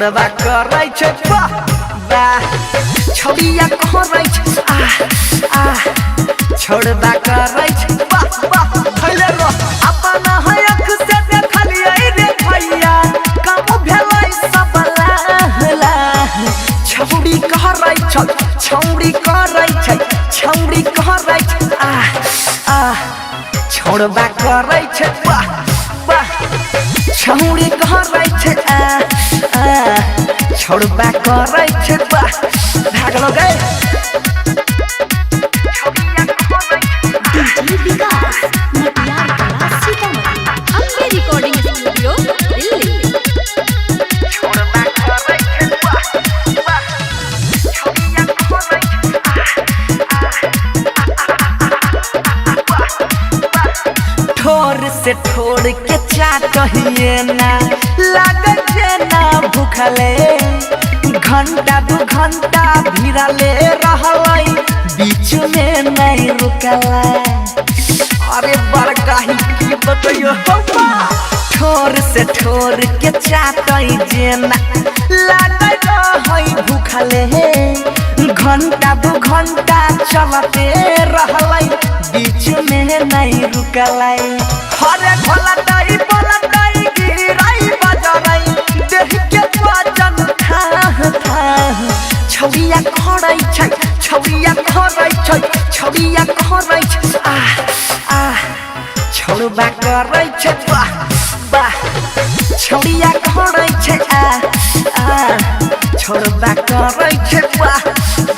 छोड़बा करै छै वाह वाह छौड़िया कहरै छै छोड़बा करै छै वाह वाह खैले रो अपन है अख से देखलियै रे भैया काम भेलै सब लाहला छौड़ी कहरै छै छौड़ी करै छै छौड़ी कहरै छै छोड़बा करै छै वाह वाह छौड़ी कहरै छै छोड़बा करै छै वाह भागलो गे डीजे विकास मटियार कला सीतामढ़ी अम्बे रिकॉर्डिंग स्टूडियो दिल्ली छोड़बा करै छै वाह वाह छौड़िया कहरै छै ठोर से ठोर के चाटहिए ना लागै छै ना भूखले घंटा दू घंटा भिड़ले रहलै बीच में नहीं रुकला अरे बड़का ही की बतैयो ठोर से ठोर के चाटै जेना लागै रहै भूखले घंटा दू घंटा चलते रहलै बीच में नहीं रुकलै हरे घोलटै पलटै गिरै बजरै देख के वजन छौड़िया खरै छै छौड़िया खरै छै छौड़िया खरै छै छोड़बा करै छै वाह वाह छौड़िया खरै छै छोड़बा करै छै वाह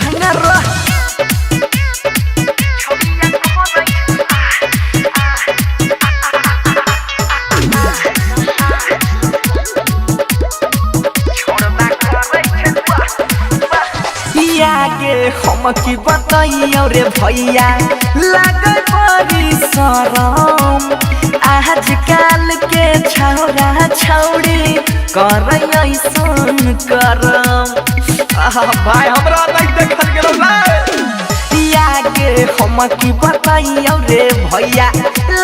भंगा रो छौड़िया खरै छोड़बा करै छै वाह आगे हम की बतैयो रे भैया लागै बड़ी शरम आजकल के छौरा छौड़ी करै ऐसन करम भाई हमरा नहीं देखल गेलो आगे हम की बतैयो रे भैया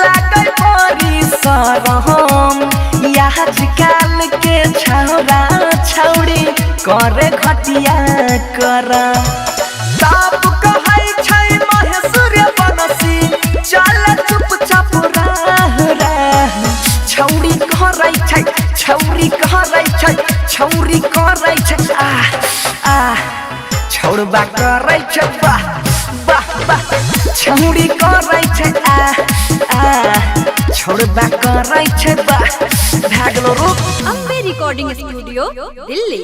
लागै बड़ी शरम आजकल के छौरा छौड़ी करे घटिया कर ताप कहै छै महेश्वर बनसी चल चुपचाप रह छौड़ी करै छै छौड़ी करै छै छौड़ी करै छै छोड़बा करै छै वाह वाह वाह छौड़ी करै छै छोड़बा करै छै वाह भागलो रो अम्बे रिकॉर्डिंग स्टूडियो दिल्ली।